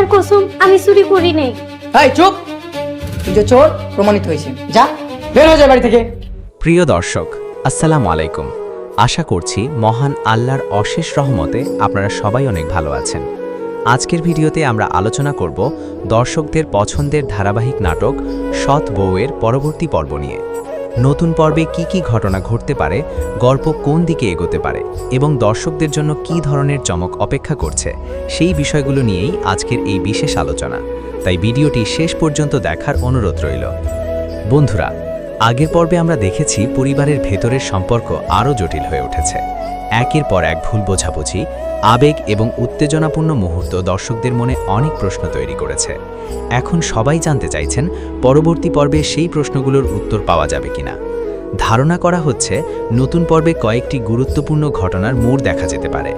আল্লাহর কসম আমি চুরি করি নাই। এই চুপ, তুই যে চোর প্রমাণিত হয়েছে, যা বের হয়ে যায় বাড়ি থেকে। প্রিয় দর্শক, আসসালামু আলাইকুম। আশা করছি মহান আল্লাহর অশেষ রহমতে আপনারা সবাই অনেক ভালো আছেন। আজকের ভিডিওতে আমরা আলোচনা করব দর্শকদের পছন্দের ধারাবাহিক নাটক সৎ বউয়ের পরবর্তী পর্ব নিয়ে। নতুন পর্বে কি কি ঘটনা ঘটতে পারে, গল্প কোন দিকে এগোতে পারে এবং দর্শকদের জন্য কী ধরনের চমক অপেক্ষা করছে, সেই বিষয়গুলো নিয়েই আজকের এই বিশেষ আলোচনা। তাই ভিডিওটি শেষ পর্যন্ত দেখার অনুরোধ রইল। বন্ধুরা, আগের পর্বে আমরা দেখেছি পরিবারের ভেতরের সম্পর্ক আরও জটিল হয়ে উঠেছে। একের পর এক ভুল বোঝাবুঝি, আবেগ এবং উত্তেজনাপূর্ণ মুহূর্ত দর্শকদের মনে অনেক প্রশ্ন তৈরি করেছে। এখন সবাই জানতে চাইছেন পরবর্তী পর্বে সেই প্রশ্নগুলোর উত্তর পাওয়া যাবে কিনা। ধারণা করা হচ্ছে নতুন পর্বে কয়েকটি গুরুত্বপূর্ণ ঘটনার মোড় দেখা যেতে পারে।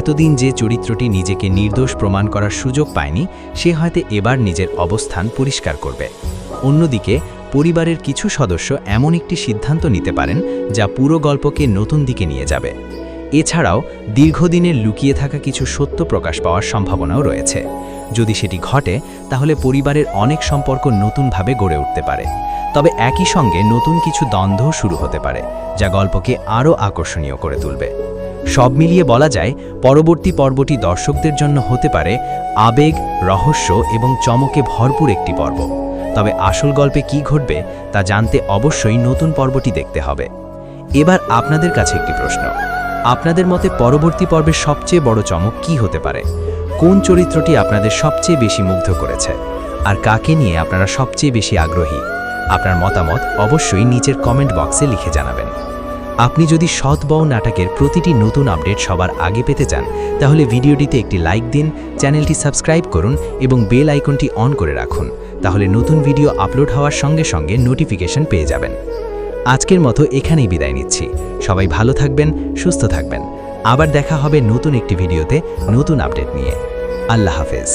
এতদিন যে চরিত্রটি নিজেকে নির্দোষ প্রমাণ করার সুযোগ পায়নি, সে হয়তো এবার নিজের অবস্থান পরিষ্কার করবে। অন্যদিকে পরিবারের কিছু সদস্য এমন একটি সিদ্ধান্ত নিতে পারেন যা পুরো গল্পকে নতুন দিকে নিয়ে যাবে। এছাড়াও দীর্ঘদিনের লুকিয়ে থাকা কিছু সত্য প্রকাশ পাওয়ার সম্ভাবনাও রয়েছে। যদি সেটি ঘটে, তাহলে পরিবারের অনেক সম্পর্ক নতুনভাবে গড়ে উঠতে পারে। তবে একই সঙ্গে নতুন কিছু দ্বন্দ্ব শুরু হতে পারে, যা গল্পকে আরও আকর্ষণীয় করে তুলবে। সব মিলিয়ে বলা যায়, পরবর্তী পর্বটি দর্শকদের জন্য হতে পারে আবেগ, রহস্য এবং চমকে ভরপুর একটি পর্ব। তবে আসল গল্পে কি ঘটবে তা জানতে অবশ্যই নতুন পর্বটি দেখতে হবে। এবার আপনাদের কাছে একটি প্রশ্ন, আপনাদের মতে পরবর্তী পর্বের সবচেয়ে বড় চমক কি হতে পারে? কোন চরিত্রটি আপনাদের সবচেয়ে বেশি মুগ্ধ করেছে, আর কাকে নিয়ে আপনারা সবচেয়ে বেশি আগ্রহী? আপনার মতামত অবশ্যই নিচের কমেন্ট বক্সে লিখে জানাবেন। আপনি যদি সৎ বউ নাটকের প্রতিটি নতুন আপডেট সবার আগে পেতে চান, তাহলে ভিডিওটিতে একটি লাইক দিন, চ্যানেলটি সাবস্ক্রাইব করুন এবং বেল আইকনটি অন করে রাখুন। তাহলে নতুন ভিডিও আপলোড হওয়ার সঙ্গে সঙ্গে নোটিফিকেশন পেয়ে যাবেন। আজকের মতো এখানেই বিদায় নিচ্ছি। সবাই ভালো থাকবেন, সুস্থ থাকবেন। আবার দেখা হবে নতুন একটি ভিডিওতে নতুন আপডেট নিয়ে। আল্লাহ হাফেজ।